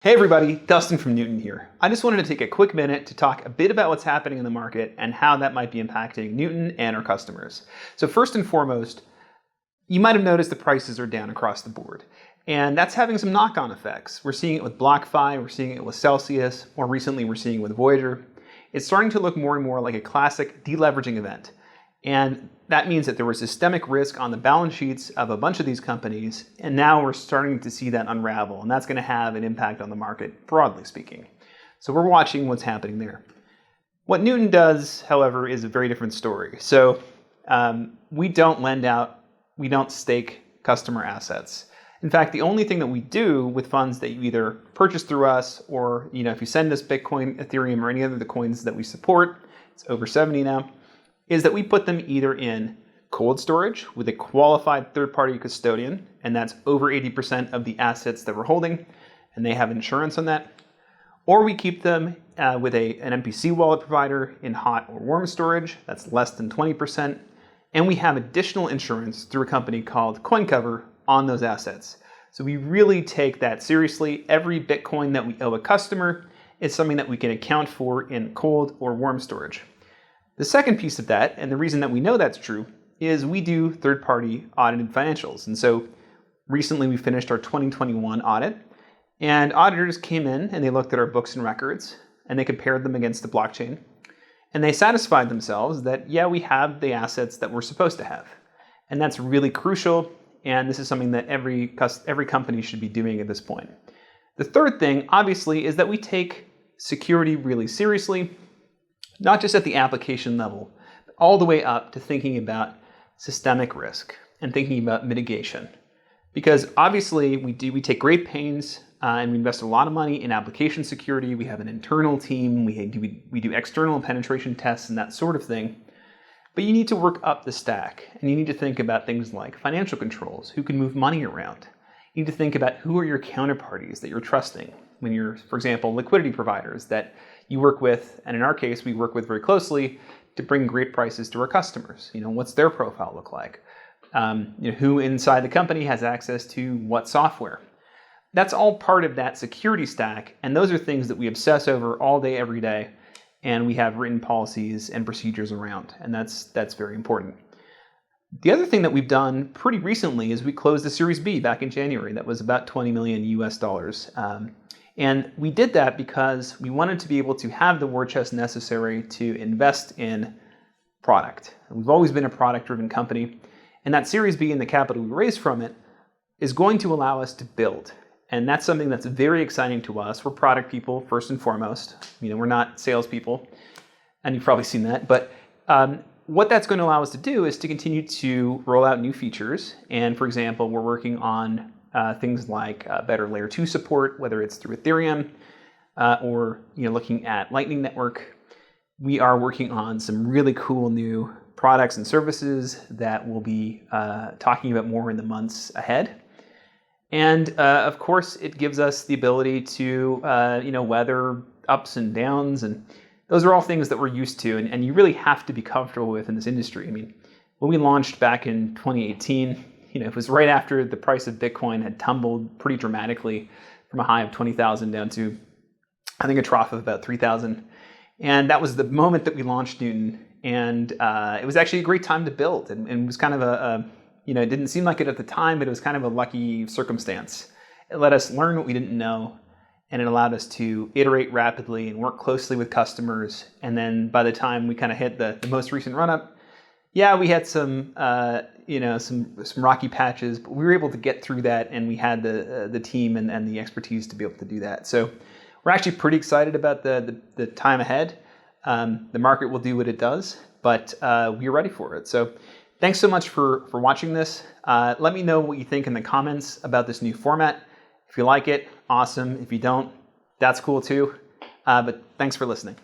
Hey everybody, Dustin from Newton here. I just wanted to take a quick minute to talk a bit about what's happening in the market and how that might be impacting Newton and our customers. So first and foremost, you might have noticed the prices are down across the board. And that's having some knock-on effects. We're seeing it with BlockFi, we're seeing it with Celsius, more recently we're seeing it with Voyager. It's starting to look more and more like a classic deleveraging event. And that means that there was systemic risk on the balance sheets of a bunch of these companies, and now we're starting to see that unravel, and that's going to have an impact on the market, broadly speaking. So we're watching what's happening there. What Newton does, however, is a very different story. So we don't lend out, we don't stake customer assets. In fact, the only thing that we do with funds that you either purchase through us or if you send us Bitcoin, Ethereum, or any other of the coins that we support, it's over 70 now, is that we put them either in cold storage with a qualified third-party custodian, and that's over 80% of the assets that we're holding, and they have insurance on that, or we keep them with an MPC wallet provider in hot or warm storage, that's less than 20%, and we have additional insurance through a company called CoinCover on those assets. So we really take that seriously. Every Bitcoin that we owe a customer is something that we can account for in cold or warm storage. The second piece of that, and the reason that we know that's true, is we do third-party audited financials. And so recently we finished our 2021 audit, and auditors came in and they looked at our books and records, and they compared them against the blockchain, and they satisfied themselves that, yeah, we have the assets that we're supposed to have. And that's really crucial, and this is something that every company should be doing at this point. The third thing, obviously, is that we take security really seriously, not just at the application level, but all the way up to thinking about systemic risk and thinking about mitigation. Because obviously we take great pains and we invest a lot of money in application security. We have an internal team, we do external penetration tests and that sort of thing. But you need to work up the stack, and you need to think about things like financial controls, who can move money around. You need to think about who are your counterparties that you're trusting when you're, for example, liquidity providers that you work with, and in our case, we work with very closely to bring great prices to our customers. What's their profile look like? Who inside the company has access to what software? That's all part of that security stack, and those are things that we obsess over all day, every day, and we have written policies and procedures around, and that's very important. The other thing that we've done pretty recently is we closed the Series B back in January. That was about $20 million US. And we did that because we wanted to be able to have the war chest necessary to invest in product. We've always been a product-driven company, and that Series B and the capital we raised from it is going to allow us to build. And that's something that's very exciting to us. We're product people, first and foremost. We're not salespeople, and you've probably seen that. But what that's going to allow us to do is to continue to roll out new features. And for example, we're working on things like better layer 2 support, whether it's through Ethereum or looking at Lightning Network. We are working on some really cool new products and services that we'll be talking about more in the months ahead. And of course, it gives us the ability to weather ups and downs, and those are all things that we're used to, and you really have to be comfortable with in this industry. When we launched back in 2018, it was right after the price of Bitcoin had tumbled pretty dramatically from a high of 20,000 down to, I think, a trough of about 3,000. And that was the moment that we launched Newton. And it was actually a great time to build. And it was kind of it didn't seem like it at the time, but it was kind of a lucky circumstance. It let us learn what we didn't know, and it allowed us to iterate rapidly and work closely with customers. And then by the time we kind of hit the most recent run-up, yeah, we had some rocky patches, but we were able to get through that, and we had the team and the expertise to be able to do that. So we're actually pretty excited about the time ahead. The market will do what it does, but we're ready for it. So thanks so much for watching this. Let me know what you think in the comments about this new format. If you like it, awesome. If you don't, that's cool too. But thanks for listening.